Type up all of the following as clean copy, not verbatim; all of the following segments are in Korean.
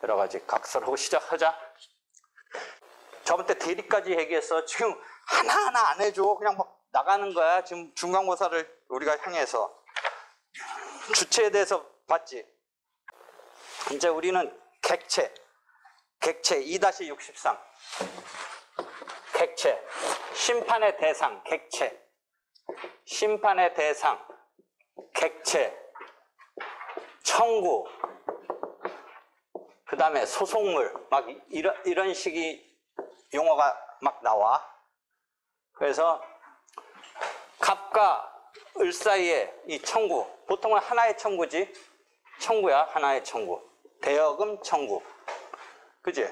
여러 가지 각설하고 시작하자. 저번 때 대리까지 얘기해서 지금 하나하나 안 해줘. 그냥 막 나가는 거야. 지금 중간고사를 우리가 향해서. 주체에 대해서 봤지. 이제 우리는 객체 2-63. 객체. 심판의 대상, 객체. 심판의 대상, 객체. 청구. 그 다음에 소속물. 막 이런 식의 용어가 막 나와. 그래서 갑과 을 사이에 이 청구. 보통은 하나의 청구지. 청구야, 하나의 청구. 대여금 청구. 그지?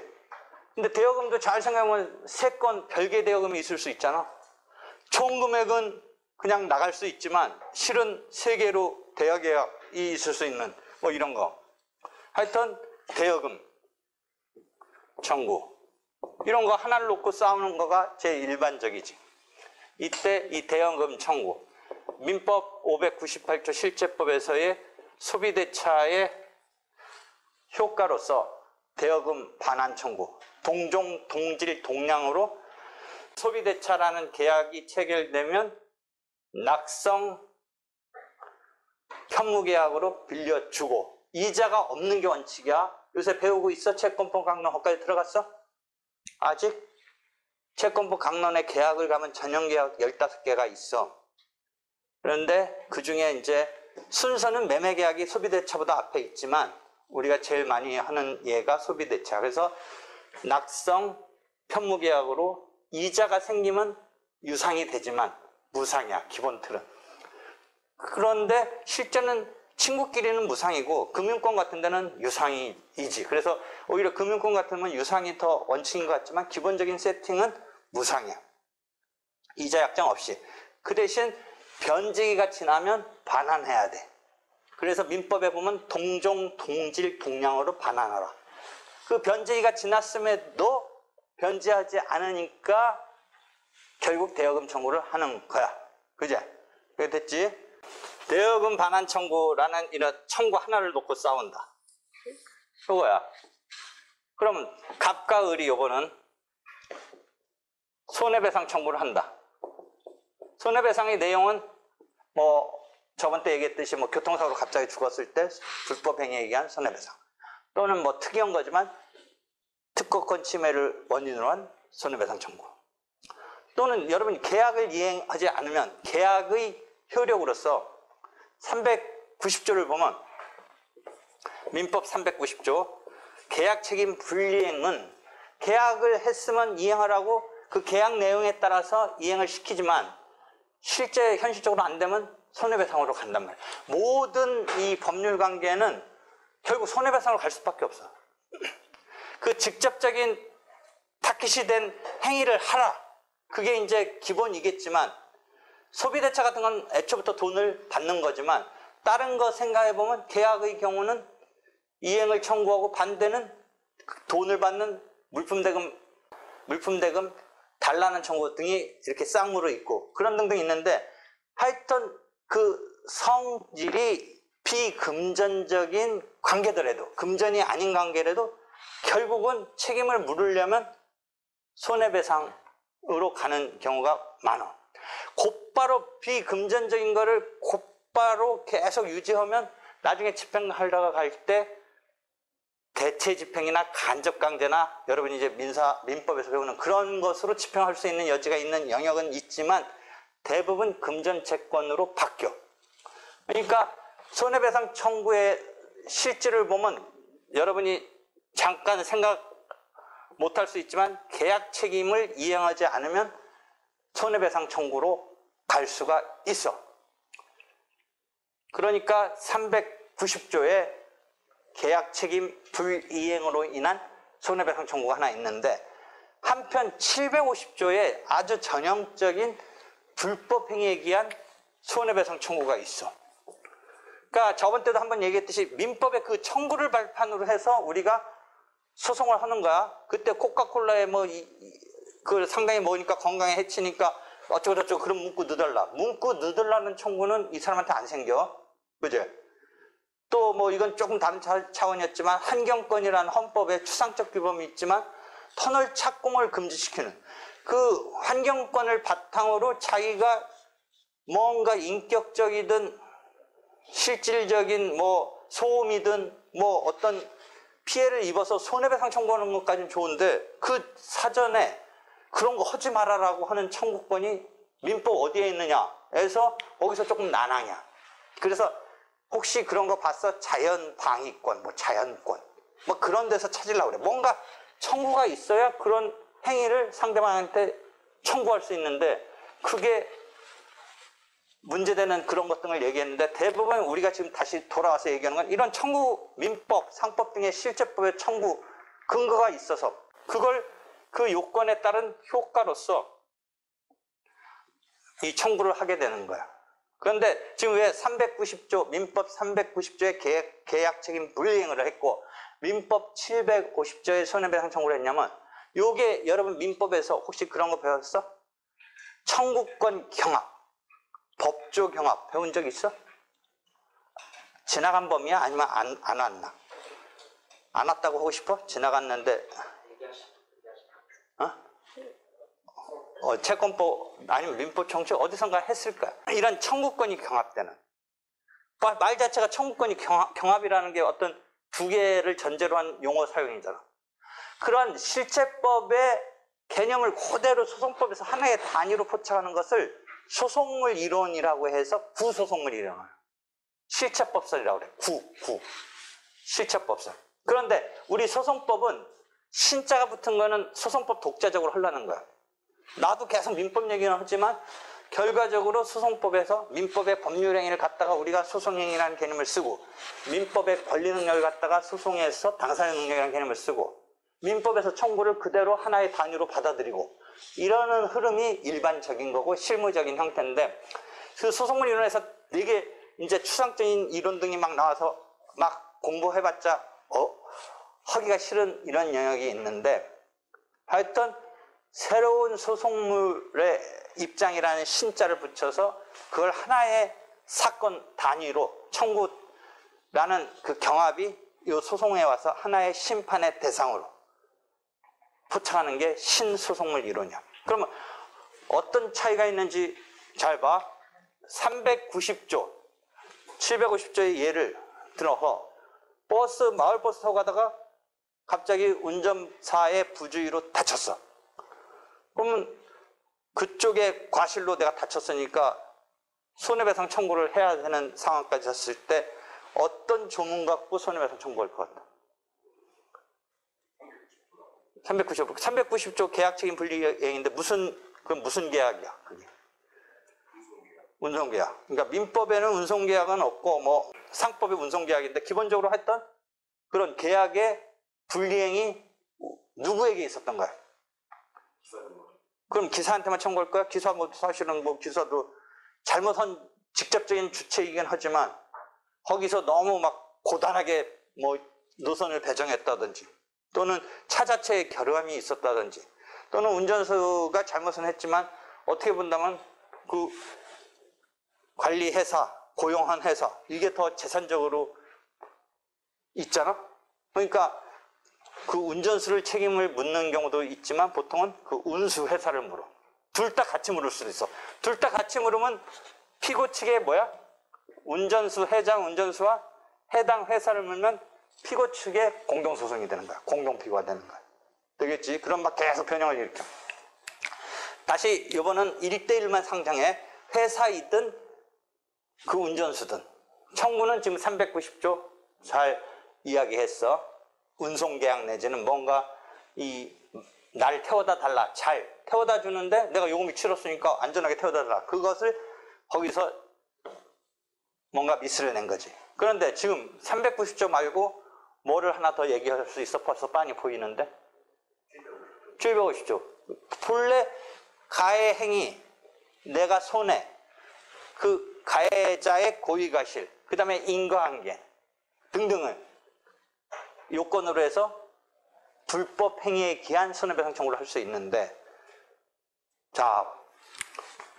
근데 대여금도 잘 생각하면 3건 별개 대여금이 있을 수 있잖아. 총 금액은 그냥 나갈 수 있지만 실은 3개로 대여계약이 있을 수 있는 뭐 이런 거. 하여튼 대여금 청구. 이런 거 하나를 놓고 싸우는 거가 제일 일반적이지. 이때 이 대여금 청구. 민법 598조 실제법에서의 소비대차의 효과로서 대여금 반환 청구, 동종, 동질, 동량으로 소비대차라는 계약이 체결되면 낙성 현무계약으로 빌려주고 이자가 없는 게 원칙이야. 요새 배우고 있어? 채권법 강론 거기까지 들어갔어? 아직? 채권법 강론의 계약을 가면 전형계약 15개가 있어. 그런데 그 중에 이제 순서는 매매계약이 소비대차보다 앞에 있지만 우리가 제일 많이 하는 예가 소비대차. 그래서 낙성 현무계약으로 이자가 생기면 유상이 되지만 무상이야, 기본 틀은. 그런데 실제는 친구끼리는 무상이고 금융권 같은 데는 유상이지. 그래서 오히려 금융권 같으면 유상이 더 원칙인 것 같지만 기본적인 세팅은 무상이야. 이자 약정 없이. 그 대신 변제기가 지나면 반환해야 돼. 그래서 민법에 보면 동종, 동질, 동량으로 반환하라. 그 변제기가 지났음에도 변제하지 않으니까 결국 대여금 청구를 하는 거야. 그제? 그게 됐지? 대여금 반환 청구라는 이런 청구 하나를 놓고 싸운다. 그거야. 그러면 갑과 을이 요거는 손해배상 청구를 한다. 손해배상의 내용은 뭐 저번 때 얘기했듯이 뭐 교통사고로 갑자기 죽었을 때 불법행위에 의한 손해배상 또는 뭐 특이한 거지만 특허권 침해를 원인으로 한 손해배상 청구 또는 여러분이 계약을 이행하지 않으면 계약의 효력으로서 390조를 보면 민법 390조 계약 책임 불이행은 계약을 했으면 이행하라고 그 계약 내용에 따라서 이행을 시키지만 실제 현실적으로 안 되면 손해배상으로 간단 말이야. 모든 이 법률 관계는 결국 손해배상으로 갈 수밖에 없어. 그 직접적인 타깃이 된 행위를 하라. 그게 이제 기본이겠지만 소비대차 같은 건 애초부터 돈을 받는 거지만 다른 거 생각해보면 계약의 경우는 이행을 청구하고 반대는 돈을 받는 물품대금 달라는 청구 등이 이렇게 쌍으로 있고 그런 등등 있는데 하여튼 그 성질이 비금전적인 관계더라도 금전이 아닌 관계라도 결국은 책임을 물으려면 손해배상으로 가는 경우가 많아. 곧바로 비금전적인 거를 곧바로 계속 유지하면 나중에 집행하려고 갈 때 대체 집행이나 간접 강제나 여러분이 이제 민법에서 배우는 그런 것으로 집행할 수 있는 여지가 있는 영역은 있지만 대부분 금전 채권으로 바뀌어. 그러니까 손해배상 청구의 실질을 보면 여러분이 잠깐 생각 못할 수 있지만 계약 책임을 이행하지 않으면 손해배상 청구로 갈 수가 있어. 그러니까 390조에 계약 책임 불이행으로 인한 손해배상 청구가 하나 있는데 한편 750조에 아주 전형적인 불법행위에 의한 손해배상 청구가 있어. 그러니까 저번 때도 한번 얘기했듯이 민법의 그 청구를 발판으로 해서 우리가 소송을 하는 거야. 그때 코카콜라에 뭐 그 상당히 먹으니까 건강에 해치니까 어쩌고저쩌고 그런 문구 넣어달라. 문구 넣어달라는 청구는 이 사람한테 안 생겨. 그죠? 또 뭐 이건 조금 다른 차원이었지만 환경권이라는 헌법에 추상적 규범이 있지만 터널 착공을 금지시키는 그 환경권을 바탕으로 자기가 뭔가 인격적이든 실질적인 뭐 소음이든 뭐 어떤 피해를 입어서 손해배상 청구하는 것까지는 좋은데 그 사전에 그런 거 하지 말아라고 하는 청구권이 민법 어디에 있느냐에서 거기서 조금 난항이야. 그래서 혹시 그런 거 봤어? 자연방위권, 뭐 자연권 뭐 그런 데서 찾으려고 그래. 뭔가 청구가 있어야 그런 행위를 상대방한테 청구할 수 있는데 그게 문제되는 그런 것 등을 얘기했는데 대부분 우리가 지금 다시 돌아와서 얘기하는 건 이런 청구, 민법, 상법 등의 실제법의 청구 근거가 있어서 그걸 그 요건에 따른 효과로서 이 청구를 하게 되는 거야. 그런데 지금 왜 390조, 민법 390조의 계약책임 불이행을 했고 민법 750조의 손해배상 청구를 했냐면 요게 여러분 민법에서 혹시 그런 거 배웠어? 청구권 경합, 법조 경합 배운 적 있어? 지나간 범위야? 아니면 안 왔나? 안 왔다고 하고 싶어? 지나갔는데 채권법 아니면 민법 청취 어디선가 했을 거야. 이런 청구권이 경합되는 말 자체가 청구권이 경합이라는 게 어떤 두 개를 전제로 한 용어 사용이잖아. 그런 실제법의 개념을 그대로 소송법에서 하나의 단위로 포착하는 것을 소송물 이론이라고 해서 구소송물 이론을 실체법설이라고 그래. 실체법설. 그런데 우리 소송법은 신자가 붙은 거는 소송법 독자적으로 하려는 거야. 나도 계속 민법 얘기는 하지만 결과적으로 소송법에서 민법의 법률행위를 갖다가 우리가 소송행위라는 개념을 쓰고 민법의 권리능력을 갖다가 소송에서 당사자 능력이라는 개념을 쓰고 민법에서 청구를 그대로 하나의 단위로 받아들이고 이러는 흐름이 일반적인 거고 실무적인 형태인데 그 소송물 이론에서 되게 이제 추상적인 이론 등이 막 나와서 막 공부해봤자 하기가 싫은 이런 영역이 있는데 하여튼 새로운 소송물의 입장이라는 신자를 붙여서 그걸 하나의 사건 단위로 청구라는 그 경합이 이 소송에 와서 하나의 심판의 대상으로 포착하는 게 신소송물 이론이야. 그러면 어떤 차이가 있는지 잘 봐. 390조, 750조의 예를 들어서 마을버스 타고 가다가 갑자기 운전사의 부주의로 다쳤어. 그러면 그쪽에 과실로 내가 다쳤으니까 손해배상 청구를 해야 되는 상황까지 왔을 때 어떤 조문 갖고 손해배상 청구할 것 같아? 390조 계약책임 분리행위인데 무슨 계약이야? 그게? 운송계약. 그러니까 민법에는 운송계약은 없고 뭐 상법에 운송계약인데 기본적으로 했던 그런 계약의 분리행위 누구에게 있었던 거야? 그럼 기사한테만 청구할 거야? 기사 뭐 사실은 뭐 기사도 잘못한 직접적인 주체이긴 하지만 거기서 너무 막 고단하게 뭐 노선을 배정했다든지 또는 차 자체에 결함이 있었다든지 또는 운전수가 잘못은 했지만 어떻게 본다면 그 관리회사, 고용한 회사 이게 더 재산적으로 있잖아? 그러니까 그 운전수를 책임을 묻는 경우도 있지만 보통은 그 운수회사를 물어. 둘 다 같이 물을 수도 있어. 둘 다 같이 물으면 피고 측에 뭐야? 운전수 회장, 운전수와 해당 회사를 물면 피고 측의 공동소송이 되는 거야. 공동피고가 되는 거야. 되겠지? 그럼 막 계속 변형을 일으켜. 다시 이번은 1대1만 상정해. 회사이든 그 운전수든. 청구는 지금 390조 잘 이야기했어. 운송계약 내지는 뭔가 날 태워다 달라. 잘 태워다 주는데 내가 요금이 치렀으니까 안전하게 태워다 달라. 그것을 거기서 뭔가 미스를 낸 거지. 그런데 지금 390조 말고 뭐를 하나 더 얘기할 수 있어? 벌써 빤히 보이는데 750조 본래 가해 행위 내가 손해 그 가해자의 고의가실 그 다음에 인과관계 등등을 요건으로 해서 불법 행위에 기한 손해배상 청구를 할 수 있는데 자,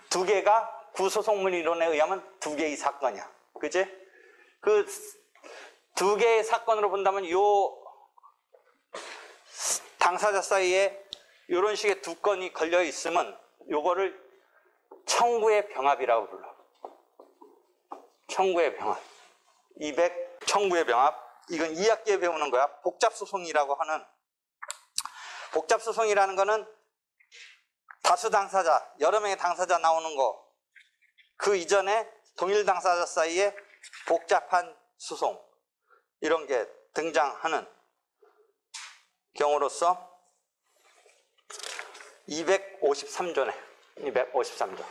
두 개가 구소송물 이론에 의하면 두 개의 사건이야. 그치? 그 두 개의 사건으로 본다면 요 당사자 사이에 이런 식의 두 건이 걸려 있으면 요거를 청구의 병합이라고 불러. 청구의 병합. 200 청구의 병합. 이건 2학기에 배우는 거야. 복잡소송이라고 하는. 복잡소송이라는 거는 다수 당사자, 여러 명의 당사자 나오는 거. 그 이전에 동일 당사자 사이에 복잡한 소송. 이런 게 등장하는 경우로서 253조네. 253조.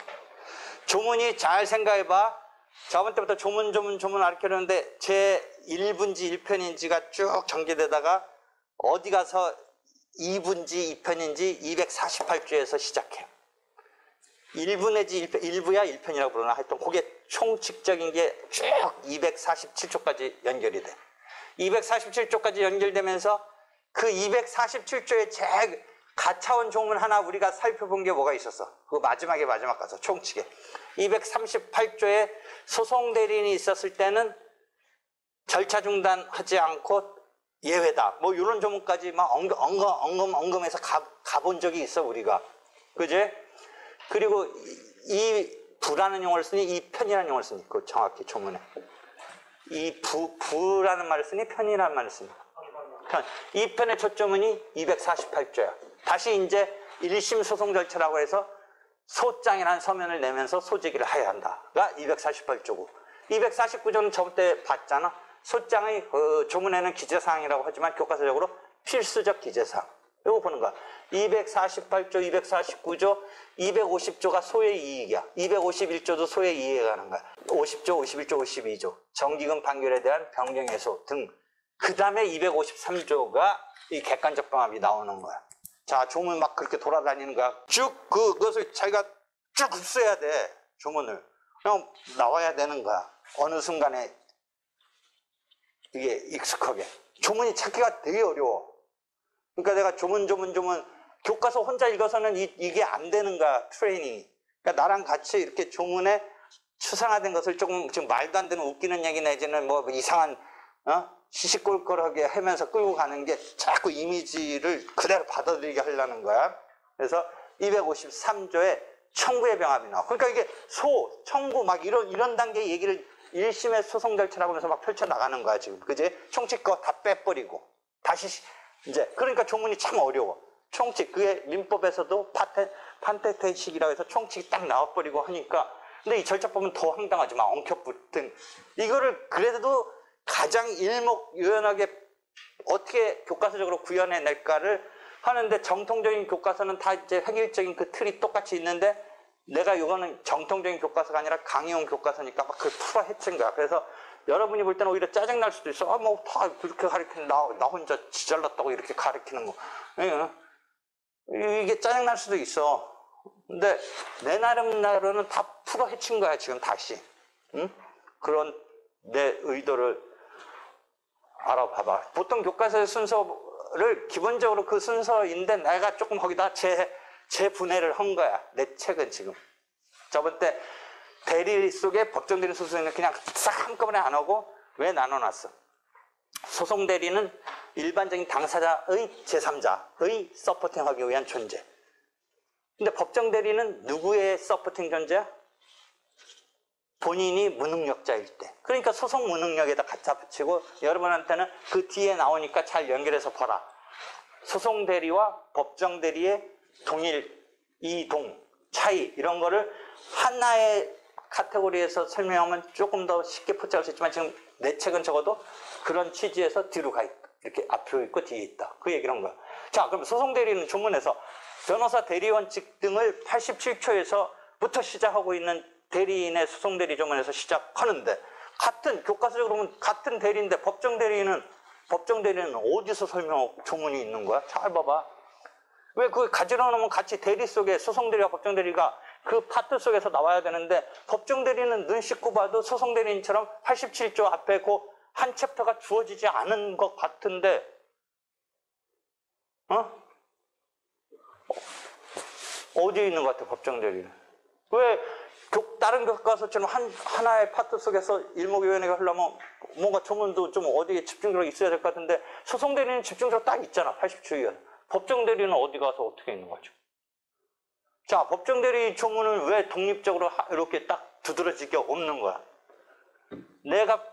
조문이 잘 생각해봐. 저번 때부터 조문 가르치려는데 제 1분지 1편인지가 쭉 전개되다가 어디 가서 2분지 2편인지 248조에서 시작해요. 1부 내지 1부야 1편이라고 부르나 하여튼 그게 총칙적인 게 쭉 247조까지 연결이 돼. 247조까지 연결되면서 그 247조의 제일 가차원 조문 하나 우리가 살펴본 게 뭐가 있었어? 그 마지막 가서 총칙에 238조에 소송 대리인이 있었을 때는 절차 중단하지 않고 예외다. 뭐 이런 조문까지 막 언검해서 가본 적이 있어 우리가. 그지? 그리고 이 부라는 용어를 쓰니 이 편이라는 용어를 쓰니 그 정확히 조문에 이 부라는 말을 쓰니 편이라는 말을 쓰니 편. 이 편의 초점은이 248조야. 다시 이제 1심 소송 절차라고 해서 소장이라는 서면을 내면서 소제기를 해야 한다가 248조고 249조는 저번 때 봤잖아. 소장의 조문에는 기재사항이라고 하지만 교과서적으로 필수적 기재사항. 이거 보는 거야. 248조, 249조, 250조가 소의 이익이야. 251조도 소의 이익에 관한 거야. 50조, 51조, 52조. 정기금 판결에 대한 변경해소 등. 그 다음에 253조가 이 객관적 병합이 나오는 거야. 자, 조문 막 그렇게 돌아다니는 거야. 쭉 그것을 자기가 쭉 흡수해야 돼. 조문을. 그냥 나와야 되는 거야. 어느 순간에 이게 익숙하게. 조문이 찾기가 되게 어려워. 그러니까 내가 조문 교과서 혼자 읽어서는 이게 안 되는 거야. 트레이닝이. 그러니까 나랑 같이 이렇게 조문에 추상화된 것을 조금 지금 말도 안 되는 웃기는 얘기 내지는 뭐 이상한 시시콜콜하게 하면서 끌고 가는 게 자꾸 이미지를 그대로 받아들이게 하려는 거야. 그래서 253조에 청구의 병합이 나와. 그러니까 이게 청구 막 이런 단계 얘기를 1심의 소송 절차라고 하면서 막 펼쳐나가는 거야, 지금. 그지? 총칙 거 다 빼버리고. 다시, 이제. 그러니까 조문이 참 어려워. 총칙, 그게 민법에서도 판테테식이라고 해서 총칙이 딱 나와버리고 하니까. 근데 이 절차 보면 더 황당하지. 막 엉켜붙은. 이거를 그래도 가장 일목요연하게 어떻게 교과서적으로 구현해낼까를 하는데 정통적인 교과서는 다 이제 획일적인 그 틀이 똑같이 있는데 내가 이거는 정통적인 교과서가 아니라 강의용 교과서니까 막 그걸 풀어 헤친 거야. 그래서 여러분이 볼 때는 오히려 짜증날 수도 있어. 뭐 다 그렇게 가르치는 나 혼자 지잘났다고 이렇게 가르치는 거. 이게 짜증날 수도 있어. 근데 내 나름대로는 다 풀어 헤친 거야, 지금 다시. 응? 그런 내 의도를 알아봐봐. 보통 교과서의 순서를 기본적으로 그 순서인데 내가 조금 거기다 재분해를 한 거야. 내 책은 지금. 저번 때 대리 속에 법정 대리 소송은 그냥 싹 한꺼번에 안 하고 왜 나눠놨어? 소송 대리는 일반적인 당사자의 제3자의 서포팅하기 위한 존재. 근데 법정 대리는 누구의 서포팅 존재야? 본인이 무능력자일 때. 그러니까 소송 무능력에다 갖다 붙이고 여러분한테는 그 뒤에 나오니까 잘 연결해서 봐라. 소송 대리와 법정 대리의 동일, 이동, 차이 이런 거를 하나의 카테고리에서 설명하면 조금 더 쉽게 포착할 수 있지만 지금 내 책은 적어도 그런 취지에서 뒤로 가 있다. 이렇게 앞으로 있고 뒤에 있다. 그 얘기를 한 거야. 자, 그럼 소송 대리는 조문에서 변호사 대리원칙 등을 87초에서부터 시작하고 있는 대리인의 소송 대리 조문에서 시작하는데 같은 교과서적으로 보면 같은 대리인데 법정 대리는 어디서 설명하고 조문이 있는 거야? 잘 봐봐. 왜 그걸 가지러 놓으면 같이 대리 속에 소송 대리와 법정 대리가 그 파트 속에서 나와야 되는데 법정 대리는 눈 씻고 봐도 소송 대리인처럼 87조 앞에 그 한 챕터가 주어지지 않은 것 같은데 어디에 있는 것 같아 법정 대리는? 왜 다른 교과서처럼 하나의 파트 속에서 일목요연하게 하려면 뭔가 조문도 좀 어디에 집중적으로 있어야 될 것 같은데 소송대리는 집중적으로 딱 있잖아. 80조. 법정대리는 어디 가서 어떻게 있는 거죠? 자, 법정대리 조문은 왜 독립적으로 이렇게 딱 두드러지게 없는 거야? 내가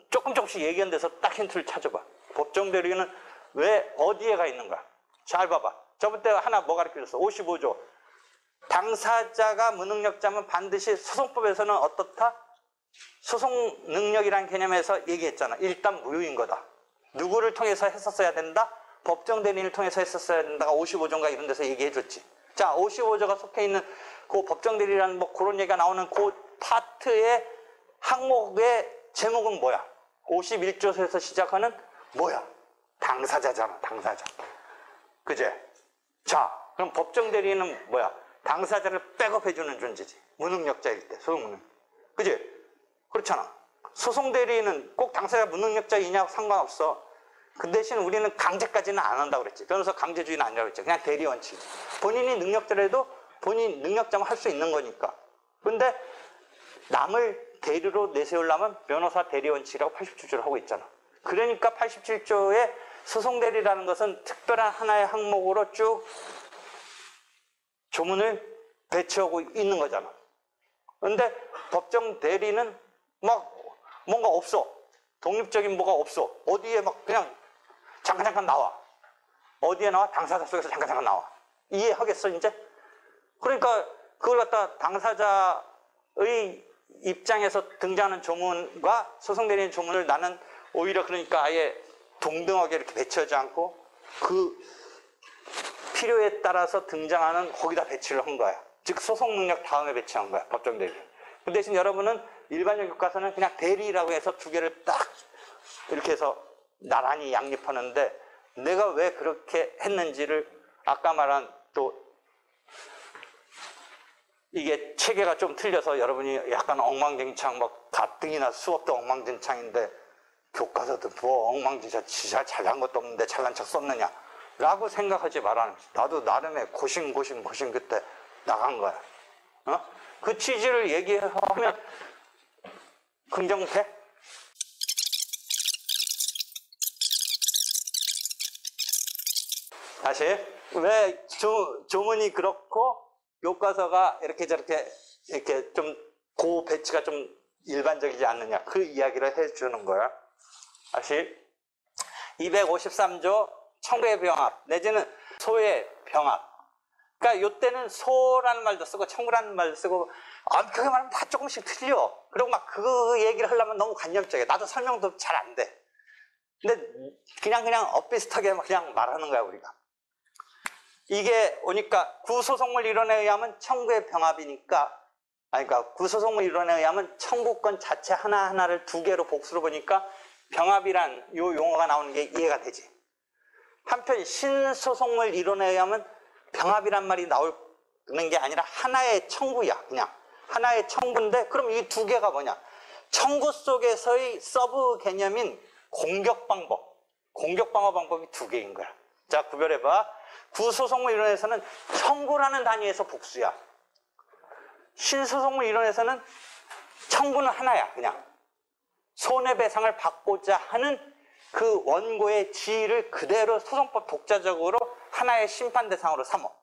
조금씩 얘기한 데서 딱 힌트를 찾아봐. 법정대리는 왜 어디에 가 있는 거야? 잘 봐봐. 저번에 하나 뭐 가르쳐줬어? 55조. 당사자가 무능력자면 반드시 소송법에서는 어떻다? 소송 능력이라는 개념에서 얘기했잖아. 일단 무효인 거다. 누구를 통해서 했었어야 된다? 법정대리인을 통해서 했었어야 된다가 55조인가 이런 데서 얘기해줬지. 자, 55조가 속해 있는 그 법정대리라는 뭐 그런 얘기가 나오는 그 파트의 항목의 제목은 뭐야? 51조에서 시작하는 뭐야? 당사자잖아, 당사자. 그제? 자, 그럼 법정대리인은 뭐야? 당사자를 백업해주는 존재지. 무능력자일 때, 소송무능. 그지? 그렇잖아. 소송대리인은 꼭 당사자 무능력자이냐고 상관없어. 그 대신 우리는 강제까지는 안 한다고 그랬지. 변호사 강제주의는 아니라고 그랬지. 그냥 대리 원칙. 본인이 능력자라도 본인 능력자만 할 수 있는 거니까. 근데 남을 대리로 내세우려면 변호사 대리 원칙이라고 87조를 하고 있잖아. 그러니까 87조에 소송대리라는 것은 특별한 하나의 항목으로 쭉 조문을 배치하고 있는 거잖아. 근데 법정 대리는 막 뭔가 없어. 독립적인 뭐가 없어. 어디에 막 그냥 잠깐 나와. 어디에 나와? 당사자 속에서 잠깐 나와. 이해하겠어, 이제? 그러니까 그걸 갖다 당사자의 입장에서 등장하는 조문과 소송대리인 조문을 나는 오히려 그러니까 아예 동등하게 이렇게 배치하지 않고 그 필요에 따라서 등장하는 거기다 배치를 한 거야. 즉 소송 능력 다음에 배치한 거야. 법정대리. 그 대신 여러분은 일반적 교과서는 그냥 대리라고 해서 두 개를 딱 이렇게 해서 나란히 양립하는데 내가 왜 그렇게 했는지를 아까 말한 또 이게 체계가 좀 틀려서 여러분이 약간 엉망진창 막 가뜩이나 수업도 엉망진창인데 교과서도 뭐 엉망진창 진짜 잘한 것도 없는데 잘난 척 썼느냐 라고 생각하지 말라는 거지. 나도 나름의 고심 그때 나간 거야. 그 취지를 얘기하면 긍정돼? 다시 왜 조문이 그렇고 교과서가 이렇게 저렇게 이렇게 좀 고 배치가 좀 일반적이지 않느냐 그 이야기를 해주는 거야. 다시 253조 청구의 병합 내지는 소의 병합. 그러니까 이때는 소라는 말도 쓰고 청구라는 말도 쓰고 그게 말하면 다 조금씩 틀려. 그리고 막 그 얘기를 하려면 너무 관념적이야. 나도 설명도 잘 안 돼. 근데 그냥 엇비슷하게 그냥 말하는 거야 우리가. 이게 오니까 구소송물 이론에 의하면 청구의 병합이니까 그러니까 구소송물 이론에 의하면 청구권 자체 하나하나를 두 개로 복수로 보니까 병합이란 요 용어가 나오는 게 이해가 되지. 한편 신소송물 이론에 의하면 병합이란 말이 나오는 게 아니라 하나의 청구야. 그냥 하나의 청구인데 그럼 이 두 개가 뭐냐? 청구 속에서의 서브 개념인 공격 방어 방법이 두 개인 거야. 자, 구별해봐. 구소송물 이론에서는 청구라는 단위에서 복수야. 신소송물 이론에서는 청구는 하나야. 그냥 손해배상을 받고자 하는 그 원고의 지위를 그대로 소송법 독자적으로 하나의 심판 대상으로 삼어.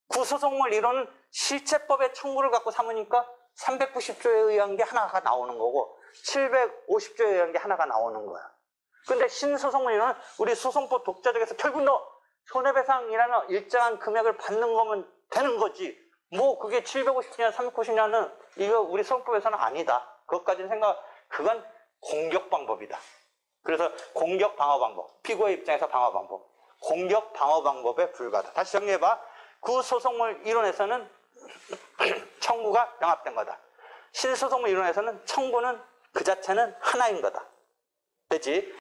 구소송물 이론은 실체법의 청구를 갖고 삼으니까 390조에 의한 게 하나가 나오는 거고 750조에 의한 게 하나가 나오는 거야. 근데 신소송물 이론은 우리 소송법 독자적에서 결국 너 손해배상이라는 일정한 금액을 받는 거면 되는 거지. 뭐 그게 750냐 390냐는 이거 우리 소송법에서는 아니다. 그것까지는 그건 공격 방법이다. 그래서 공격 방어 방법, 피고의 입장에서 방어 방법, 공격 방어 방법에 불과하다. 다시 정리해봐. 구소송물 이론에서는 청구가 병합된 거다. 신소송물 이론에서는 청구는 그 자체는 하나인 거다. 됐지?